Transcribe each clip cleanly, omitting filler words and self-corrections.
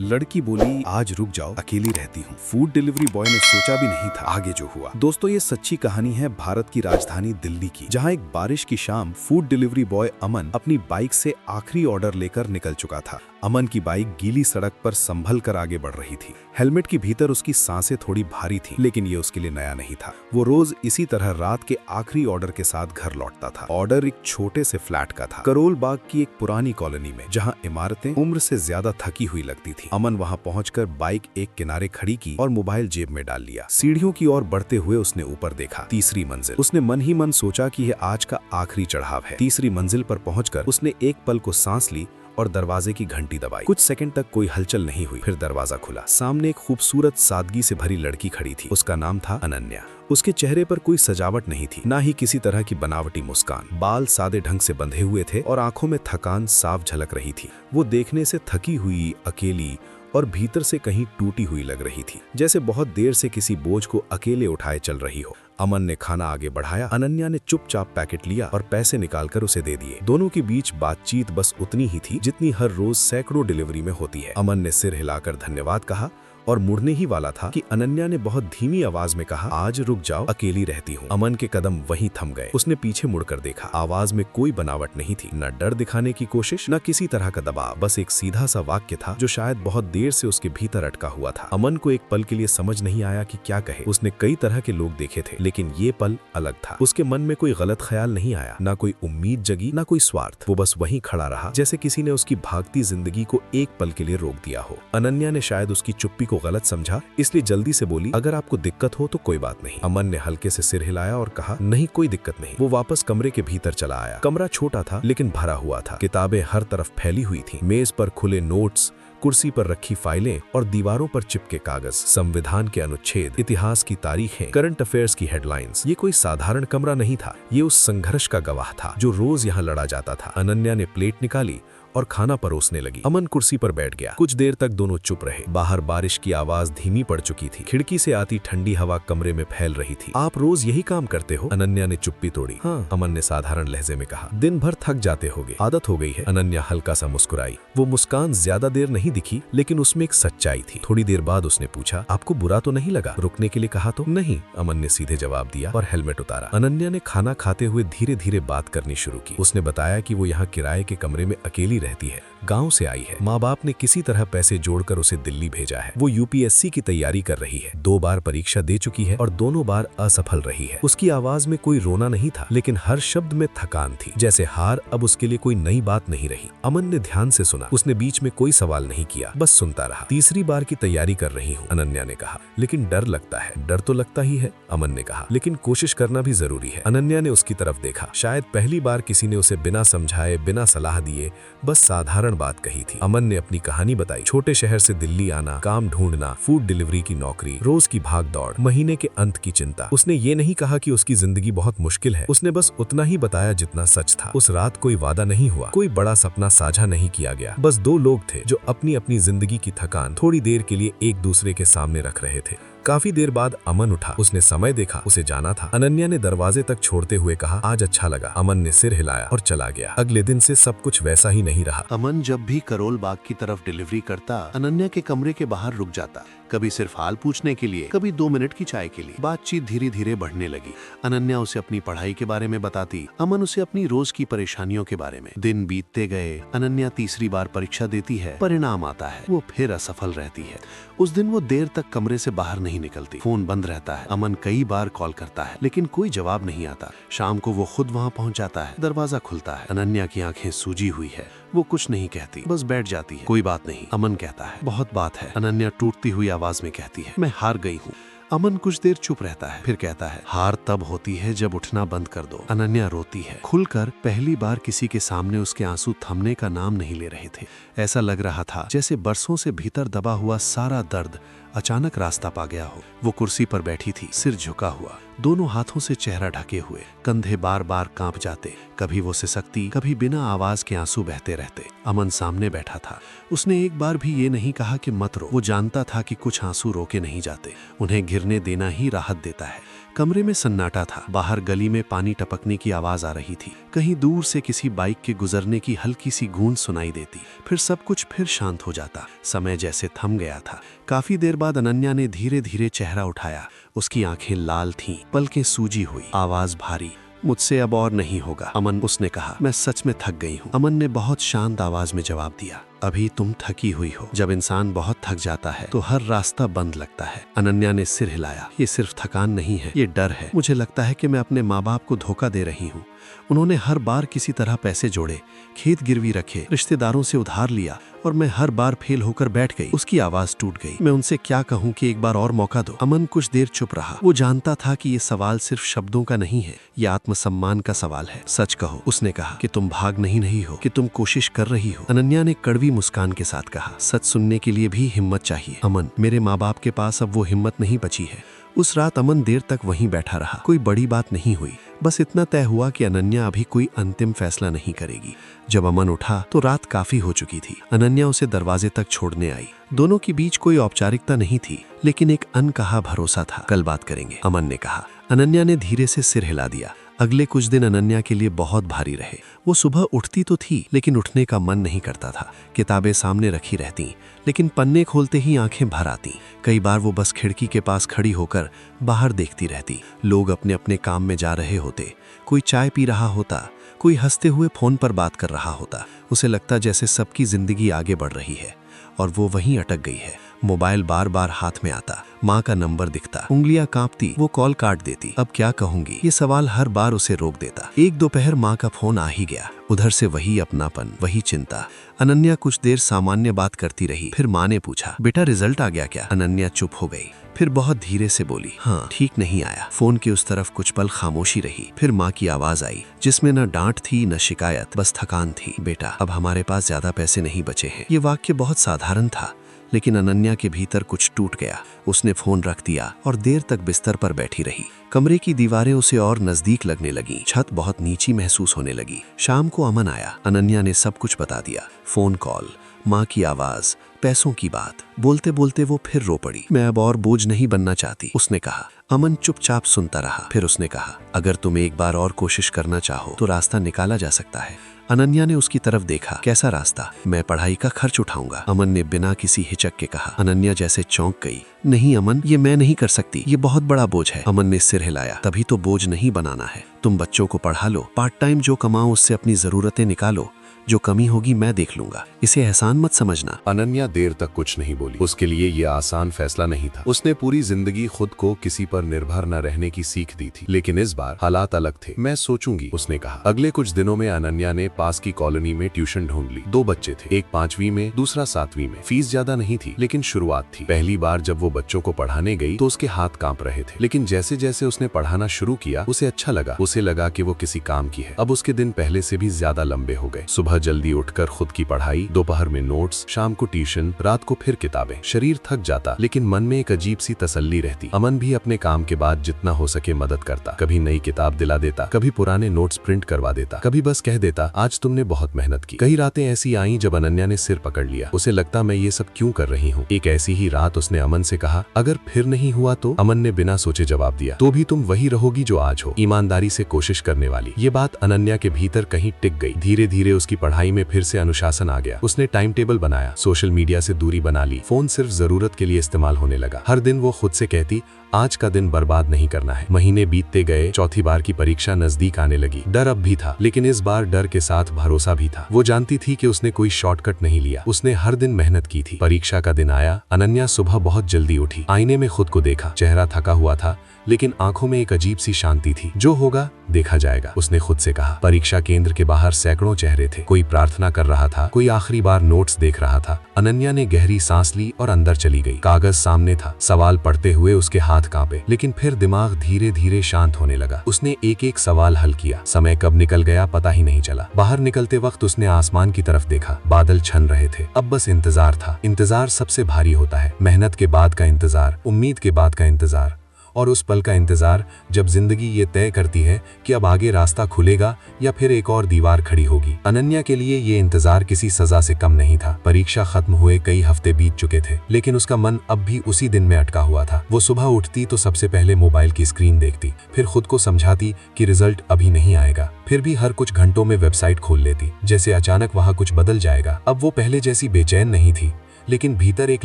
लड़की बोली, आज रुक जाओ, अकेली रहती हूँ। फूड डिलीवरी बॉय ने सोचा भी नहीं था आगे जो हुआ। दोस्तों, ये सच्ची कहानी है भारत की राजधानी दिल्ली की, जहाँ एक बारिश की शाम फूड डिलीवरी बॉय अमन अपनी बाइक से आखिरी ऑर्डर लेकर निकल चुका था। अमन की बाइक गीली सड़क पर संभल कर आगे बढ़ रही थी। हेलमेट के भीतर उसकी सांसें थोड़ी भारी थीं, लेकिन ये उसके लिए नया नहीं था। वो रोज इसी तरह रात के आखिरी ऑर्डर के साथ घर लौटता था। ऑर्डर एक छोटे से फ्लैट का था, करोल बाग की एक पुरानी कॉलोनी में, जहाँ इमारतें उम्र से ज्यादा थकी हुई लगती थी। अमन वहाँ पहुंचकर बाइक एक किनारे खड़ी की और मोबाइल जेब में डाल लिया। सीढ़ियों की ओर बढ़ते हुए उसने ऊपर देखा, तीसरी मंजिल। उसने मन ही मन सोचा कि यह आज का आखिरी चढ़ाव है। तीसरी मंजिल पर पहुंचकर उसने एक पल को सांस ली और दरवाजे की घंटी दबाई। कुछ सेकंड तक कोई हलचल नहीं हुई। फिर दरवाजा खुला। सामने एक खूबसूरत सादगी से भरी लड़की खड़ी थी। उसका नाम था अनन्या। उसके चेहरे पर कोई सजावट नहीं थी, ना ही किसी तरह की बनावटी मुस्कान। बाल सादे ढंग से बंधे हुए थे और आंखों में थकान साफ झलक रही थी। वो देखने से थकी हुई, अकेली और भीतर से कहीं टूटी हुई लग रही थी, जैसे बहुत देर से किसी बोझ को अकेले उठाए चल रही हो। अमन ने खाना आगे बढ़ाया। अनन्या ने चुपचाप पैकेट लिया और पैसे निकालकर उसे दे दिए। दोनों के बीच बातचीत बस उतनी ही थी जितनी हर रोज सैकड़ों डिलीवरी में होती है। अमन ने सिर हिलाकर धन्यवाद कहा और मुड़ने ही वाला था कि अनन्या ने बहुत धीमी आवाज में कहा, आज रुक जाओ, अकेली रहती हूँ। अमन के कदम वहीं थम गए। उसने पीछे मुड़कर देखा। आवाज में कोई बनावट नहीं थी, न डर दिखाने की कोशिश, न किसी तरह का दबाव। बस एक सीधा सा वाक्य था जो शायद बहुत देर से उसके भीतर अटका हुआ था। अमन को एक पल के लिए समझ नहीं आया कि क्या कहे। उसने कई तरह के लोग देखे थे, लेकिन ये पल अलग था। उसके मन में कोई गलत ख्याल नहीं आया, ना कोई उम्मीद जगी, ना कोई स्वार्थ। वो बस वहीं खड़ा रहा, जैसे किसी ने उसकी भागती जिंदगी को एक पल के लिए रोक दिया हो। अनन्या ने शायद उसकी चुप्पी को गलत समझा, इसलिए जल्दी से बोली, अगर आपको दिक्कत हो तो कोई बात नहीं। अमन ने हल्के से सिर हिलाया और कहा, नहीं, कोई दिक्कत नहीं। वो वापस कमरे के भीतर चला आया। कमरा छोटा था लेकिन भरा हुआ था। किताबें हर तरफ फैली हुई थीं। मेज पर खुले नोट्स, कुर्सी पर रखी फाइलें और दीवारों पर चिपके कागज, संविधान के अनुच्छेद, इतिहास की तारीखें, करंट अफेयर्स की हेडलाइंस। ये कोई साधारण कमरा नहीं था, ये उस संघर्ष का गवाह था जो रोज यहाँ लड़ा जाता था। अनन्या ने प्लेट निकाली और खाना परोसने लगी। अमन कुर्सी पर बैठ गया। कुछ देर तक दोनों चुप रहे। बाहर बारिश की आवाज धीमी पड़ चुकी थी। खिड़की से आती ठंडी हवा कमरे में फैल रही थी। आप रोज यही काम करते हो? अनन्या ने चुप्पी तोड़ी। हाँ, अमन ने साधारण लहजे में कहा। दिन भर थक जाते होगे, आदत हो गई है। अनन्या हल्का सा मुस्कुराई। वो मुस्कान ज्यादा देर नहीं दिखी, लेकिन उसमें एक सच्चाई थी। थोड़ी देर बाद उसने पूछा, आपको बुरा तो नहीं लगा? रुकने के लिए कहा तो? नहीं, अमन ने सीधे जवाब दिया और हेलमेट उतारा। अनन्या ने खाना खाते हुए धीरे धीरे बात करनी शुरू की। उसने बताया कि वो यहाँ किराए के कमरे में अकेली रहती है, गांव से आई है। माँ बाप ने किसी तरह पैसे जोड़कर उसे दिल्ली भेजा है। वो यूपीएससी की तैयारी कर रही है। 2 बार परीक्षा दे चुकी है और दोनों बार असफल रही है। उसकी आवाज में कोई रोना नहीं था, लेकिन हर शब्द में थकान थी, जैसे हार अब उसके लिए कोई नई बात नहीं रही। अमन ने ध्यान से सुना। उसने बीच में कोई सवाल नहीं किया, बस सुनता रहा। तीसरी बार की तैयारी कर रही हूँ, अनन्या ने कहा, लेकिन डर लगता है। डर तो लगता ही है, अमन ने कहा, लेकिन कोशिश करना भी जरूरी है। अनन्या ने उसकी तरफ देखा। शायद पहली बार किसी ने उसे बिना समझाए, बिना सलाह दिए बस साधारण बात कही थी। अमन ने अपनी कहानी बताई। छोटे शहर से दिल्ली आना, काम ढूंढना, फूड डिलीवरी की नौकरी, रोज की भाग दौड़, महीने के अंत की चिंता। उसने ये नहीं कहा कि उसकी जिंदगी बहुत मुश्किल है। उसने बस उतना ही बताया जितना सच था। उस रात कोई वादा नहीं हुआ, कोई बड़ा सपना साझा नहीं किया गया। बस 2 लोग थे जो अपनी अपनी जिंदगी की थकान थोड़ी देर के लिए एक दूसरे के सामने रख रहे थे। काफी देर बाद अमन उठा। उसने समय देखा, उसे जाना था। अनन्या ने दरवाजे तक छोड़ते हुए कहा, आज अच्छा लगा। अमन ने सिर हिलाया और चला गया। अगले दिन से सब कुछ वैसा ही नहीं रहा। अमन जब भी करोल बाग की तरफ डिलीवरी करता, अनन्या के कमरे के बाहर रुक जाता, कभी सिर्फ हाल पूछने के लिए, कभी 2 मिनट की चाय के लिए। बातचीत धीरे धीरे बढ़ने लगी। अनन्या उसे अपनी पढ़ाई के बारे में बताती, अमन उसे अपनी रोज की परेशानियों के बारे में। दिन बीतते गए। अनन्या तीसरी बार परीक्षा देती है, परिणाम आता है, वो फिर असफल रहती है। उस दिन वो देर तक कमरे से बाहर नहीं निकलती। फोन बंद रहता है। अमन कई बार कॉल करता है, लेकिन कोई जवाब नहीं आता। शाम को वो खुद वहाँ पहुँच जाता है। दरवाजा खुलता है। अनन्या की आंखें सूजी हुई है। वो कुछ नहीं कहती, बस बैठ जाती है। कोई बात नहीं, अमन कहता है। बहुत बात है, अनन्या टूटती हुई आवाज में कहती है। मैं हार गई हूँ। अमन कुछ देर चुप रहता है, फिर कहता है, हार तब होती है जब उठना बंद कर दो। अनन्या रोती है, खुलकर। पहली बार किसी के सामने उसके आंसू थमने का नाम नहीं ले रहे थे। ऐसा लग रहा था जैसे बरसों से भीतर दबा हुआ सारा दर्द अचानक रास्ता पा गया हो। वो कुर्सी पर बैठी थी, सिर झुका हुआ, दोनों हाथों से चेहरा ढके हुए, कंधे बार बार कांप जाते। कभी वो सिसकती, कभी बिना आवाज के आंसू बहते रहते। अमन सामने बैठा था। उसने एक बार भी ये नहीं कहा कि मत रो। वो जानता था कि कुछ आंसू रोके नहीं जाते, उन्हें गिरने देना ही राहत देता है। कमरे में सन्नाटा था। बाहर गली में पानी टपकने की आवाज आ रही थी। कहीं दूर से किसी बाइक के गुजरने की हल्की सी गूंज सुनाई देती। फिर सब कुछ फिर शांत हो जाता। समय जैसे थम गया था। काफी देर बाद अनन्या ने धीरे धीरे चेहरा उठाया। उसकी आंखें लाल थीं, पलकें सूजी हुई, आवाज भारी। मुझसे अब और नहीं होगा अमन, उसने कहा। मैं सच में थक गई हूँ। अमन ने बहुत शांत आवाज में जवाब दिया। अभी तुम थकी हुई हो। जब इंसान बहुत थक जाता है तो हर रास्ता बंद लगता है। अनन्या ने सिर हिलाया। ये सिर्फ थकान नहीं है, ये डर है। मुझे लगता है कि मैं अपने माँ बाप को धोखा दे रही हूँ। उन्होंने हर बार किसी तरह पैसे जोड़े, खेत गिरवी रखे, रिश्तेदारों से उधार लिया और मैं हर बार फेल होकर बैठ गई। उसकी आवाज टूट गई। मैं उनसे क्या कहूँ कि एक बार और मौका दो। अमन कुछ देर चुप रहा। वो जानता था कि ये सवाल सिर्फ शब्दों का नहीं है, ये आत्मसम्मान का सवाल है। सच कहो, उसने कहा, कि तुम भाग नहीं हो, कि तुम कोशिश कर रही हो। अनन्या ने कड़वी मुस्कान के साथ कहा, सच सुनने के लिए भी हिम्मत चाहिए अमन। मेरे माँ बाप के पास अब वो हिम्मत नहीं बची है। उस रात अमन देर तक वहीं बैठा रहा। कोई बड़ी बात नहीं हुई, बस इतना तय हुआ कि अनन्या अभी कोई अंतिम फैसला नहीं करेगी। जब अमन उठा तो रात काफी हो चुकी थी। अनन्या उसे दरवाजे तक छोड़ने आई। दोनों के बीच कोई औपचारिकता नहीं थी, लेकिन एक अनकहा भरोसा था। कल बात करेंगे, अमन ने कहा। अनन्या ने धीरे से सिर हिला दिया। अगले कुछ दिन अनन्या के लिए बहुत भारी रहे। वो सुबह उठती तो थी, लेकिन उठने का मन नहीं करता था। किताबें सामने रखी रहती, लेकिन पन्ने खोलते ही आंखें भर आती। कई बार वो बस खिड़की के पास खड़ी होकर बाहर देखती रहती। लोग अपने अपने काम में जा रहे होते। कोई चाय पी रहा होता, कोई हंसते हुए फोन पर बात कर रहा होता। उसे लगता जैसे सबकी जिंदगी आगे बढ़ रही है और वो वहीं अटक गई है। मोबाइल बार बार हाथ में आता, माँ का नंबर दिखता, उंगलियां कांपती, वो कॉल काट देती। अब क्या कहूंगी, ये सवाल हर बार उसे रोक देता। एक दोपहर माँ का फोन आ ही गया। उधर से वही अपनापन, वही चिंता। अनन्या कुछ देर सामान्य बात करती रही। फिर माँ ने पूछा, बेटा रिजल्ट आ गया क्या? अनन्या चुप हो गई। फिर बहुत धीरे से बोली, हाँ, ठीक नहीं आया। फोन के उस तरफ कुछ पल खामोशी रही। फिर माँ की आवाज आई, जिसमें न डांट थी न शिकायत, बस थकान थी। बेटा, अब हमारे पास ज्यादा पैसे नहीं बचे हैं। ये वाक्य बहुत साधारण था, लेकिन अनन्या के भीतर कुछ टूट गया। उसने फोन रख दिया और देर तक बिस्तर पर बैठी रही। कमरे की दीवारें उसे और नजदीक लगने लगी। छत बहुत नीची महसूस होने लगी। शाम को अमन आया। अनन्या ने सब कुछ बता दिया। फोन कॉल, माँ की आवाज, पैसों की बात। बोलते बोलते वो फिर रो पड़ी। मैं अब और बोझ नहीं बनना चाहती, उसने कहा। अमन चुपचाप सुनता रहा। फिर उसने कहा, अगर तुम एक बार और कोशिश करना चाहो तो रास्ता निकाला जा सकता है। अनन्या ने उसकी तरफ देखा। कैसा रास्ता? मैं पढ़ाई का खर्च उठाऊंगा, अमन ने बिना किसी हिचक के कहा। अनन्या जैसे चौंक गई। नहीं अमन, ये मैं नहीं कर सकती, ये बहुत बड़ा बोझ है। अमन ने सिर हिलाया। तभी तो बोझ नहीं बनाना है। तुम बच्चों को पढ़ा लो, पार्ट टाइम जो कमाओ उससे अपनी जरूरतें निकालो। जो कमी होगी मैं देख लूंगा, इसे एहसान मत समझना। अनन्या देर तक कुछ नहीं बोली। उसके लिए ये आसान फैसला नहीं था। उसने पूरी जिंदगी खुद को किसी पर निर्भर न रहने की सीख दी थी, लेकिन इस बार हालात अलग थे। मैं सोचूंगी, उसने कहा। अगले कुछ दिनों में अनन्या ने पास की कॉलोनी में ट्यूशन ढूंढ ली। 2 बच्चे थे, एक 5वीं में, दूसरा 7वीं में। फीस ज्यादा नहीं थी, लेकिन शुरुआत थी। पहली बार जब वो बच्चों को पढ़ाने गई तो उसके हाथ कांप रहे थे, लेकिन जैसे जैसे उसने पढ़ाना शुरू किया उसे अच्छा लगा। उसे लगा कि वो किसी काम की है। अब उसके दिन पहले से भी ज्यादा लंबे हो गए। सुबह जल्दी उठकर खुद की पढ़ाई, दोपहर में नोट्स, शाम को ट्यूशन, रात को फिर किताबें। शरीर थक जाता, लेकिन मन में एक अजीब सी तसल्ली रहती। अमन भी अपने काम के बाद जितना हो सके मदद करता। कभी नई किताब दिला देता, कभी पुराने नोट्स प्रिंट करवा देता, कभी बस कह देता, आज तुमने बहुत मेहनत की। कई रातें ऐसी आईं जब अनन्या ने सिर पकड़ लिया। उसे लगता, मैं ये सब क्यों कर रही हूँ। एक ऐसी ही रात उसने अमन से कहा, अगर फिर नहीं हुआ तो? अमन ने बिना सोचे जवाब दिया, तो भी तुम वही रहोगी जो आज हो, ईमानदारी से कोशिश करने वाली। ये बात अनन्या के भीतर कहीं टिक गई। धीरे धीरे उसकी पढ़ाई में फिर से अनुशासन आ गया। उसने टाइम टेबल बनाया, सोशल मीडिया से दूरी बना ली, फोन सिर्फ जरूरत के लिए इस्तेमाल होने लगा। हर दिन वो खुद से कहती, आज का दिन बर्बाद नहीं करना है। महीने बीतते गए, चौथी बार की परीक्षा नजदीक आने लगी। डर अब भी था, लेकिन इस बार डर के साथ भरोसा भी था। वो जानती थी कि उसने कोई शॉर्टकट नहीं लिया, उसने हर दिन मेहनत की थी। परीक्षा का दिन आया। अनन्या सुबह बहुत जल्दी उठी। आईने में खुद को देखा। चेहरा थका हुआ था, लेकिन आंखों में एक अजीब सी शांति थी। जो होगा देखा जाएगा, उसने खुद से कहा। परीक्षा केंद्र के बाहर सैकड़ों चेहरे थे। कोई प्रार्थना कर रहा था, कोई आखिरी बार नोट्स देख रहा था। अनन्या ने गहरी सांस ली और अंदर चली गई। कागज सामने था। सवाल पढ़ते हुए उसके हाथ कांपे, लेकिन फिर दिमाग धीरे धीरे शांत होने लगा। उसने एक एक सवाल हल किया। समय कब निकल गया पता ही नहीं चला। बाहर निकलते वक्त उसने आसमान की तरफ देखा। बादल छन रहे थे। अब बस इंतजार था। इंतजार सबसे भारी होता है। मेहनत के बाद का इंतजार, उम्मीद के बाद का इंतजार। और उस पल का इंतजार जब जिंदगी ये तय करती है कि अब आगे रास्ता खुलेगा या फिर एक और दीवार खड़ी होगी। अनन्या के लिए ये इंतजार किसी सजा से कम नहीं था। परीक्षा खत्म हुए कई हफ्ते बीत चुके थे, लेकिन उसका मन अब भी उसी दिन में अटका हुआ था। वो सुबह उठती तो सबसे पहले मोबाइल की स्क्रीन देखती, फिर खुद को समझाती कि रिजल्ट अभी नहीं आएगा, फिर भी हर कुछ घंटों में वेबसाइट खोल लेती, जैसे अचानक वहां कुछ बदल जाएगा। अब वो पहले जैसी बेचैन नहीं थी, लेकिन भीतर एक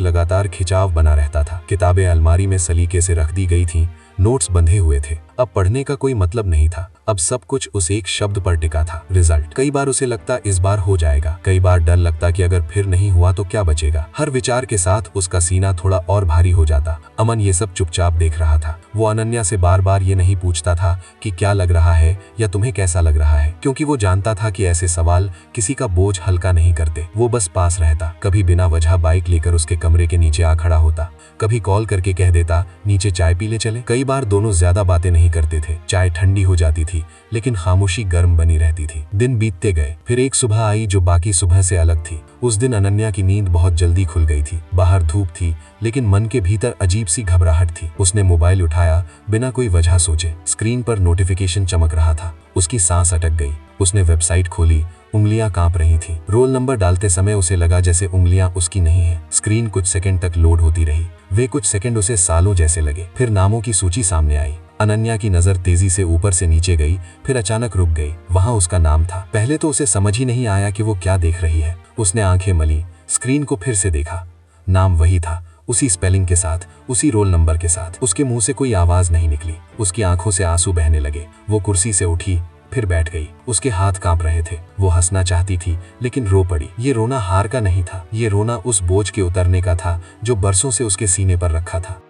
लगातार खिंचाव बना रहता था। किताबें अलमारी में सलीके से रख दी गई थीं, नोट्स बंधे हुए थे। अब पढ़ने का कोई मतलब नहीं था। अब सब कुछ उस एक शब्द पर टिका था, रिजल्ट। कई बार उसे लगता इस बार हो जाएगा, कई बार डर लगता कि अगर फिर नहीं हुआ तो क्या बचेगा। हर विचार के साथ उसका सीना थोड़ा और भारी हो जाता। अमन ये सब चुपचाप देख रहा था। वो अनन्या से बार बार ये नहीं पूछता था कि क्या लग रहा है या तुम्हें कैसा लग रहा है, क्योंकि वो जानता था कि ऐसे सवाल किसी का बोझ हल्का नहीं करते। वो बस पास रहता, कभी बिना वजह बाइक लेकर उसके कमरे के नीचे आ खड़ा होता, कभी कॉल करके कह देता नीचे चाय पी ले चले। कई बार दोनों ज्यादा बातें नहीं करते थे। चाय ठंडी हो जाती थी, लेकिन खामोशी गर्म बनी रहती थी। दिन बीतते गए, फिर एक सुबह आई जो बाकी सुबह से अलग थी। उस दिन अनन्या की नींद बहुत जल्दी खुल गई थी। बाहर धूप थी, लेकिन मन के भीतर अजीब सी घबराहट थी। उसने मोबाइल उठाया बिना कोई वजह सोचे। स्क्रीन पर नोटिफिकेशन चमक रहा था। उसकी सांस अटक गई। उसने वेबसाइट खोली, उंगलियां कांप रही थी। रोल नंबर डालते समय उसे लगा जैसे उंगलियां उसकी नहीं है। स्क्रीन कुछ सेकंड तक लोड होती रही। वे कुछ सेकंड उसे सालों जैसे लगे। फिर नामों की सूची सामने आई। अनन्या की नजर तेजी से ऊपर से नीचे गई, फिर अचानक रुक गई। वहां उसका नाम था। पहले तो उसे समझ ही नहीं आया कि वो क्या देख रही है। उसने आंखें मली, स्क्रीन को फिर से देखा। नाम वही था, उसी स्पेलिंग के साथ, उसी रोल नंबर के साथ। उसके मुंह से कोई आवाज नहीं निकली। उसकी आंखों से आंसू बहने लगे। वो कुर्सी से उठी, फिर बैठ गई। उसके हाथ कांप रहे थे। वो हंसना चाहती थी, लेकिन रो पड़ी। ये रोना हार का नहीं था, ये रोना उस बोझ के उतरने का था जो बरसों से उसके सीने पर रखा था।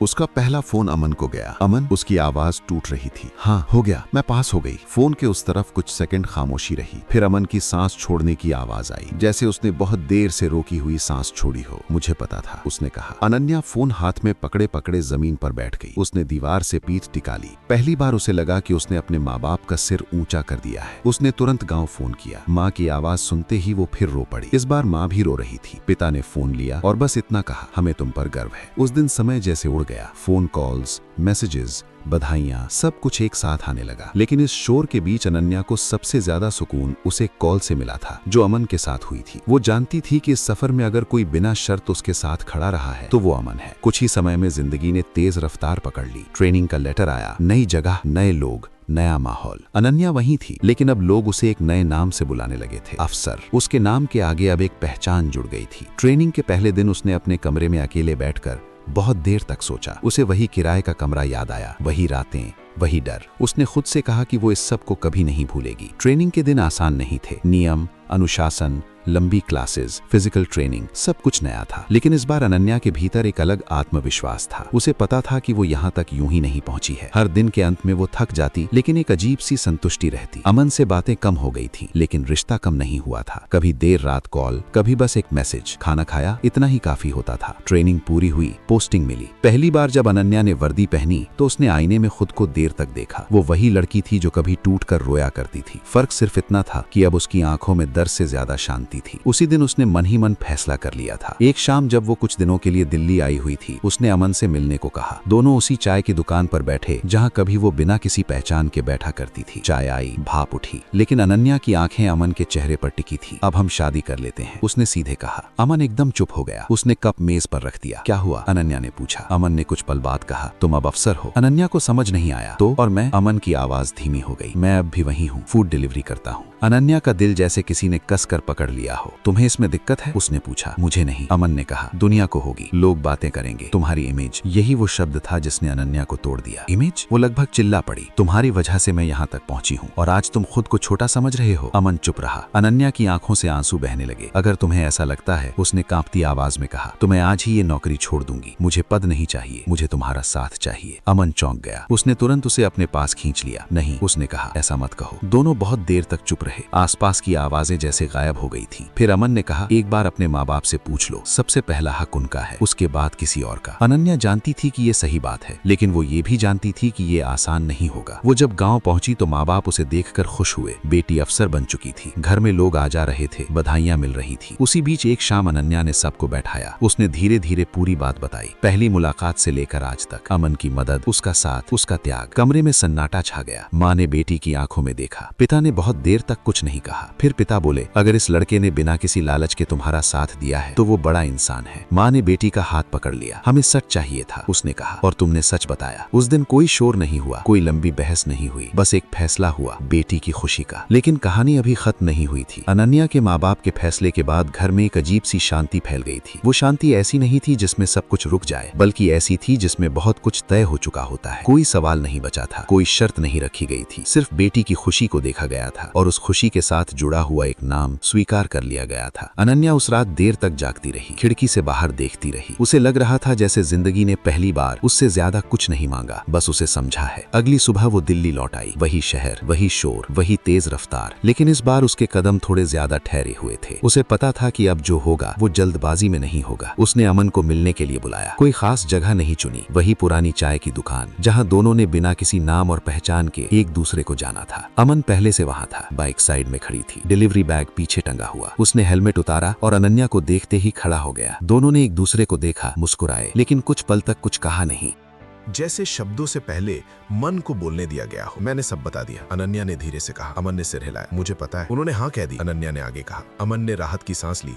उसका पहला फोन अमन को गया। अमन, उसकी आवाज टूट रही थी। हाँ, हो गया, मैं पास हो गई। फोन के उस तरफ कुछ सेकंड खामोशी रही। फिर अमन की सांस छोड़ने की आवाज आई, जैसे उसने बहुत देर से रोकी हुई सांस छोड़ी हो। मुझे पता था, उसने कहा। अनन्या फोन हाथ में पकड़े पकड़े जमीन पर बैठ गई। उसने दीवार से पीठ टिका ली। पहली बार उसे लगा कि उसने अपने माँ बाप का सिर ऊंचा कर दिया है। उसने तुरंत गांव फोन किया। माँ की आवाज सुनते ही वो फिर रो पड़ी। इस बार माँ भी रो रही थी। पिता ने फोन लिया और बस इतना कहा, हमें तुम पर गर्व है। उस दिन समय जैसे उड़ गया। फोन कॉल्स, मैसेजेस, बधाइयां, सब कुछ एक साथ आने लगा। लेकिन इस शोर के बीच अनन्या को सबसे ज्यादा सुकून उसे कॉल से मिला था, जो अमन के साथ हुई थी। वो जानती थी कि इस सफर में अगर कोई बिना शर्त उसके साथ खड़ा रहा है तो वो अमन है। कुछ ही समय में जिंदगी ने तेज रफ्तार पकड़ ली। ट्रेनिंग का लेटर आया, नई जगह, नए लोग, नया माहौल। अनन्या वहीं थी, लेकिन अब लोग उसे एक नए नाम से बुलाने लगे थे, अफसर। उसके नाम के आगे अब एक पहचान जुड़ गई थी। ट्रेनिंग के पहले दिन उसने अपने कमरे में अकेले बैठकर बहुत देर तक सोचा। उसे वही किराए का कमरा याद आया, वही रातें, वही डर। उसने खुद से कहा कि वो इस सब को कभी नहीं भूलेगी। ट्रेनिंग के दिन आसान नहीं थे। नियम, अनुशासन, लंबी क्लासेस, फिजिकल ट्रेनिंग, सब कुछ नया था। लेकिन इस बार अनन्या के भीतर एक अलग आत्मविश्वास था। उसे पता था कि वो यहाँ तक यूं ही नहीं पहुंची है। हर दिन के अंत में वो थक जाती, लेकिन एक अजीब सी संतुष्टि रहती। अमन से बातें कम हो गई थी, लेकिन रिश्ता कम नहीं हुआ था। कभी देर रात कॉल, कभी बस एक मैसेज, खाना खाया, इतना ही काफी होता था। ट्रेनिंग पूरी हुई, पोस्टिंग मिली। पहली बार जब अनन्या ने वर्दी पहनी तो उसने आईने में खुद को देर तक देखा। वो वही लड़की थी जो कभी टूट कर रोया करती थी। फर्क सिर्फ इतना था कि अब उसकी आंखों में दर्द से ज्यादा शांति थी। उसी दिन उसने मन ही मन फैसला कर लिया था। एक शाम जब वो कुछ दिनों के लिए दिल्ली आई हुई थी, उसने अमन से मिलने को कहा। दोनों उसी चाय की दुकान पर बैठे जहां कभी वो बिना किसी पहचान के बैठा करती थी। चाय आई, भाप उठी, लेकिन अनन्या की आंखें अमन के चेहरे पर टिकी थी। अब हम शादी कर लेते हैं, उसने सीधे कहा। अमन एकदम चुप हो गया। उसने कप मेज पर रख दिया। क्या हुआ? अनन्या ने पूछा। अमन ने कुछ पल बाद कहा, तुम अब अफसर हो। अनन्या को समझ नहीं आया। तो? और मैं? अमन की आवाज धीमी हो गई। मैं अब भी वही हूँ, फूड डिलीवरी करता हूँ। अनन्या का दिल जैसे किसी ने कस कर पकड़ लिया हो। तुम्हें इसमें दिक्कत है? उसने पूछा। मुझे नहीं, अमन ने कहा। दुनिया को होगी, लोग बातें करेंगे, तुम्हारी इमेज। यही वो शब्द था जिसने अनन्या को तोड़ दिया। इमेज? वो लगभग चिल्ला पड़ी। तुम्हारी वजह से मैं यहाँ तक पहुंची हूँ और आज तुम खुद को छोटा समझ रहे हो। अमन चुप रहा। अनन्या की आंखों से आंसू बहने लगे। अगर तुम्हें ऐसा लगता है, उसने कांपती आवाज में कहा, तो मैं आज ही ये नौकरी छोड़ दूंगी। मुझे पद नहीं चाहिए, मुझे तुम्हारा साथ चाहिए। अमन चौंक गया। उसने तुरंत उसे अपने पास खींच लिया। नहीं, उसने कहा, ऐसा मत कहो। दोनों बहुत देर तक चुप रहे। आसपास की आवाजें जैसे गायब हो गई थी। फिर अमन ने कहा, एक बार अपने माँ बाप से पूछ लो, सबसे पहला हक उनका है, उसके बाद किसी और का। अनन्या जानती थी कि ये सही बात है, लेकिन वो ये भी जानती थी कि ये आसान नहीं होगा। वो जब गांव पहुंची तो माँ बाप उसे देखकर खुश हुए। बेटी अफसर बन चुकी थी, घर में लोग आ जा रहे थे, बधाइयां मिल रही थी। उसी बीच एक शाम अनन्या ने सबको बैठाया। उसने धीरे धीरे पूरी बात बताई, पहली मुलाकात से लेकर आज तक। अमन की मदद, उसका साथ, उसका त्याग। कमरे में सन्नाटा छा गया। माँ ने बेटी की आंखों में देखा। पिता ने बहुत देर तक कुछ नहीं कहा। फिर पिता बोले, अगर इस लड़के ने बिना किसी लालच के तुम्हारा साथ दिया है तो वो बड़ा इंसान है। माँ ने बेटी का हाथ पकड़ लिया। हमें सच चाहिए था, उसने कहा, और तुमने सच बताया। उस दिन कोई शोर नहीं हुआ, कोई लंबी बहस नहीं हुई, बस एक फैसला हुआ, बेटी की खुशी का। लेकिन कहानी अभी खत्म नहीं हुई थी। अनन्या के माँ बाप के फैसले के बाद घर में एक अजीब सी शांति फैल गई थी। वो शांति ऐसी नहीं थी जिसमें सब कुछ रुक जाए, बल्कि ऐसी थी जिसमें बहुत कुछ तय हो चुका होता है। कोई सवाल नहीं बचा था, कोई शर्त नहीं रखी गई थी, सिर्फ बेटी की खुशी को देखा गया था और उस खुशी के साथ जुड़ा हुआ एक नाम स्वीकार कर लिया गया था। अनन्या उस रात देर तक जागती रही, खिड़की से बाहर देखती रही। उसे लग रहा था जैसे जिंदगी ने पहली बार उससे ज्यादा कुछ नहीं मांगा, बस उसे समझा है। अगली सुबह वो दिल्ली लौट आई। वही शहर, वही शोर, वही तेज रफ्तार, लेकिन इस बार उसके कदम थोड़े ज्यादा ठहरे हुए थे। उसे पता था कि अब जो होगा वो जल्दबाजी में नहीं होगा। उसने अमन को मिलने के लिए बुलाया। कोई खास जगह नहीं चुनी, वही पुरानी चाय की दुकान जहां दोनों ने बिना किसी नाम और पहचान के एक दूसरे को जाना था। अमन पहले से वहां था, बाइक साइड में खड़ी थी, डिलीवरी बैग पीछे टंगा हुआ। उसने हेलमेट उतारा और अनन्या को देखते ही खड़ा हो गया। दोनों ने एक दूसरे को देखा, मुस्कुराए, लेकिन कुछ पल तक कुछ कहा नहीं। जैसे शब्दों से पहले मन को बोलने दिया गया हो। मैंने सब बता दिया, अनन्या ने धीरे से कहा। अमन ने सिर हिलाया। मुझे पता है। उन्होंने हाँ कह दी, अनन्या ने आगे कहा। अमन ने राहत की सांस ली,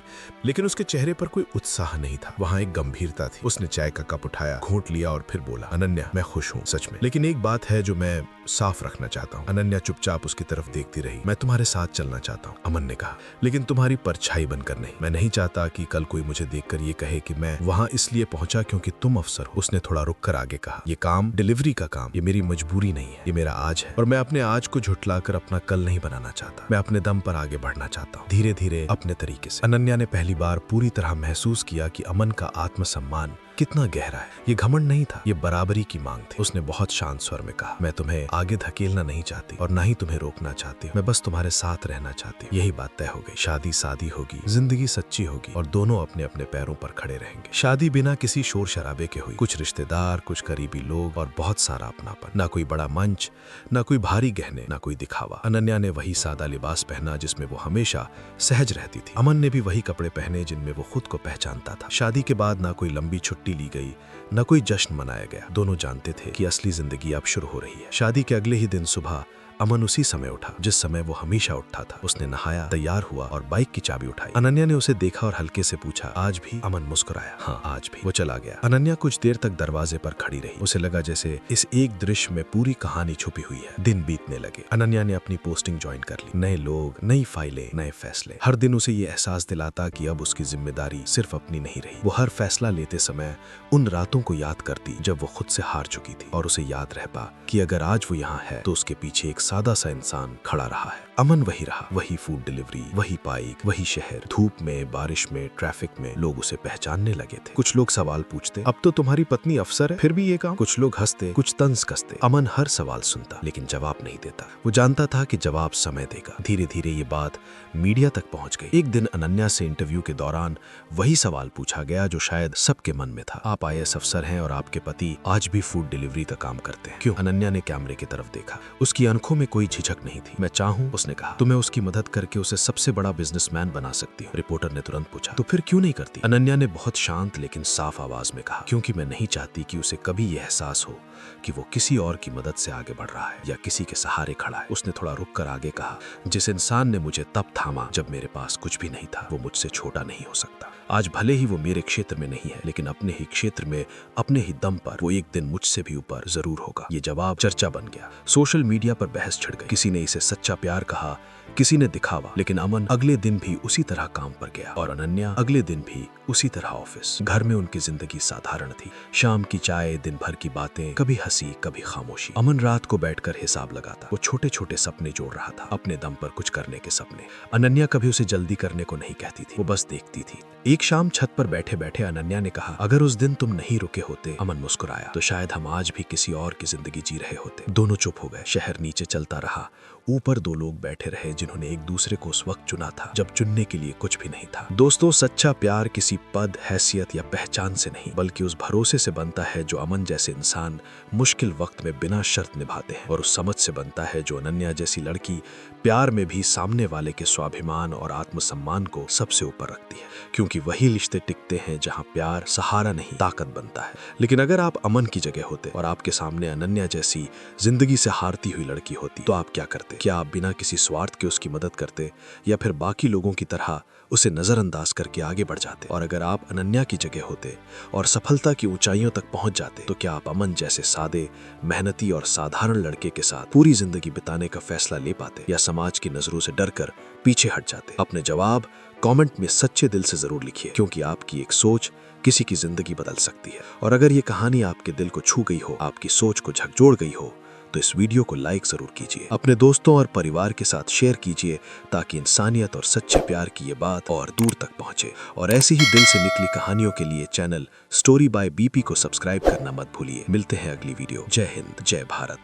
लेकिन उसके चेहरे पर कोई उत्साह नहीं था, वहाँ एक गंभीरता थी। उसने चाय का कप उठाया, घूंट लिया और फिर बोला, अनन्या, मैं खुश हूँ सच में, लेकिन एक बात है जो मैं साफ रखना चाहता हूँ। अनन्या चुपचाप उसकी तरफ देखती रही। मैं तुम्हारे साथ चलना चाहता हूँ, अमन ने कहा, लेकिन तुम्हारी परछाई बनकर नहीं। मैं नहीं चाहता कि कल कोई मुझे देखकर ये कहे कि मैं वहाँ इसलिए पहुंचा क्योंकि तुम अफसर हो। उसने थोड़ा रुक कर आगे कहा, ये काम, डिलीवरी का काम, ये मेरी मजबूरी नहीं है, ये मेरा आज है, और मैं अपने आज को झुठलाकर अपना कल नहीं बनाना चाहता। मैं अपने दम पर आगे बढ़ना चाहता हूँ, धीरे धीरे, अपने तरीके से। अनन्या ने पहली बार पूरी तरह महसूस किया कि अमन का आत्मसम्मान कितना गहरा है। ये घमंड नहीं था, ये बराबरी की मांग थी। उसने बहुत शांत स्वर में कहा, मैं तुम्हें आगे धकेलना नहीं चाहती और ना ही तुम्हें रोकना चाहती, मैं बस तुम्हारे साथ रहना चाहती हूँ। यही बात तय हो गई। शादी शादी होगी, जिंदगी सच्ची होगी और दोनों अपने अपने पैरों पर खड़े रहेंगे। शादी बिना किसी शोर शराबे के हुई, कुछ रिश्तेदार, कुछ करीबी लोग और बहुत सारा अपनापन। ना कोई बड़ा मंच, ना कोई भारी गहने, ना कोई दिखावा। अनन्या ने वही सादा लिबास पहना जिसमें वो हमेशा सहज रहती थी। अमन ने भी वही कपड़े पहने जिनमें वो खुद को पहचानता था। शादी के बाद ना कोई लंबी छुट्टी ली गई, न कोई जश्न मनाया गया। दोनों जानते थे कि असली जिंदगी अब शुरू हो रही है। शादी के अगले ही दिन सुबह अमन उसी समय उठा जिस समय वो हमेशा उठता था। उसने नहाया, तैयार हुआ और बाइक की चाबी उठाई। अनन्या ने उसे देखा और हल्के से पूछा, आज भी? अमन मुस्कुराया, हाँ आज भी। वो चला गया। अनन्या कुछ देर तक दरवाजे पर खड़ी रही। उसे लगा जैसे इस एक दृश्य में पूरी कहानी छुपी हुई है। दिन बीतने लगे। अनन्या ने अपनी पोस्टिंग ज्वाइन कर ली। नए लोग, नई फाइलें, नए फैसले। हर दिन उसे ये एहसास दिलाता कि अब उसकी जिम्मेदारी सिर्फ अपनी नहीं रही। वो हर फैसला लेते समय उन रातों को याद करती जब वो खुद से हार चुकी थी, और उसे याद रह पा कि अगर आज वो यहाँ है तो उसके पीछे एक सादा सा इंसान खड़ा रहा है। अमन वही रहा, वही फूड डिलीवरी, वही बाइक, वही शहर। धूप में, बारिश में, ट्रैफिक में लोग उसे पहचानने लगे थे। कुछ लोग सवाल पूछते, अब तो तुम्हारी पत्नी अफसर है, फिर भी ये काम? कुछ लोग हंसते, कुछ तंज कसते। अमन हर सवाल सुनता लेकिन जवाब नहीं देता। वो जानता था कि जवाब समय देगा। धीरे धीरे ये बात मीडिया तक पहुंच गई। एक दिन अनन्या से इंटरव्यू के दौरान वही सवाल पूछा गया जो शायद सबके मन में था। आप IAS अफसर हैं और आपके पति आज भी फूड डिलीवरी का काम करते हैं, क्यों? अनन्या ने कैमरे की तरफ देखा। उसकी आंखों में कोई झिझक नहीं थी। मैं चाहूं, उसने कहा, तो मैं उसकी मदद करके उसे सबसे बड़ा बिजनेसमैन बना सकती हूँ। रिपोर्टर ने तुरंत पूछा, तो फिर क्यों नहीं करती? अनन्या ने बहुत शांत लेकिन साफ आवाज में कहा, क्योंकि मैं नहीं चाहती कि उसे कभी यह एहसास हो कि वो किसी और की मदद से आगे बढ़ रहा है या किसी के सहारे खड़ा है। उसने थोड़ा रुक कर आगे कहा, जिस इंसान ने मुझे तब थामा जब मेरे पास कुछ भी नहीं था, वो मुझसे छोटा नहीं हो सकता। आज भले ही वो मेरे क्षेत्र में नहीं है, लेकिन अपने ही क्षेत्र में, अपने ही दम पर वो एक दिन मुझसे भी ऊपर जरूर होगा। ये जवाब चर्चा बन गया। सोशल मीडिया पर बहस छिड़ गई। किसी ने इसे सच्चा प्यार कहा, किसी ने दिखावा, लेकिन अमन अगले दिन भी उसी तरह काम पर गया और अनन्या अगले दिन भी उसी तरह ऑफिस। घर में उनकी जिंदगी साधारण थी। शाम की चाय, दिन भर की बातें, कभी हंसी, कभी खामोशी। अमन रात को बैठकर हिसाब लगाता। वो छोटे छोटे सपने जोड़ रहा था, अपने दम पर कुछ करने के सपने। अनन्या कभी उसे जल्दी करने को नहीं कहती थी, वो बस देखती थी। एक शाम छत पर बैठे बैठे अनन्या ने कहा, अगर उस दिन तुम नहीं रुके होते, अमन मुस्कुराया, तो शायद हम आज भी किसी और की जिंदगी जी रहे होते। दोनों चुप हो गए। शहर नीचे चलता रहा। ऊपर दो लोग बैठे रहे जिन्होंने एक दूसरे को उस वक्त चुना था जब चुनने के लिए कुछ भी नहीं था। दोस्तों, सच्चा प्यार किसी पद, हैसियत या पहचान से नहीं बल्कि उस भरोसे से बनता है जो अमन जैसे इंसान मुश्किल वक्त में बिना शर्त निभाते हैं, और उस समझ से बनता है जो अनन्या जैसी लड़की प्यार में भी सामने वाले के स्वाभिमान और आत्मसम्मान को सबसे ऊपर रखती है, क्योंकि वही रिश्ते टिकते हैं जहां प्यार सहारा नहीं ताकत बनता है। लेकिन अगर आप अमन की जगह होते और आपके सामने अनन्या जैसी जिंदगी से हारती हुई लड़की होती तो आप क्या करते? क्या आप बिना किसी स्वार्थ के उसकी मदद करते या फिर बाकी लोगों की तरह उसे नजरअंदाज करके आगे बढ़ जाते? और अगर आप अनन्या की जगह होते और सफलता की ऊंचाइयों तक पहुंच जाते तो क्या आप अमन जैसे सादे, मेहनती और साधारण लड़के के साथ पूरी जिंदगी बिताने का फैसला ले पाते या समाज की नजरों से डरकर पीछे हट जाते? अपने जवाब कमेंट में सच्चे दिल से जरूर लिखिए, क्योंकि आपकी एक सोच किसी की जिंदगी बदल सकती है। और अगर ये कहानी आपके दिल को छू गई हो, आपकी सोच को झकझोर गई हो, तो इस वीडियो को लाइक जरूर कीजिए, अपने दोस्तों और परिवार के साथ शेयर कीजिए, ताकि इंसानियत और सच्चे प्यार की ये बात और दूर तक पहुंचे। और ऐसी ही दिल से निकली कहानियों के लिए चैनल स्टोरी बाय बीपी को सब्सक्राइब करना मत भूलिए। मिलते हैं अगली वीडियो। जय हिंद, जय भारत।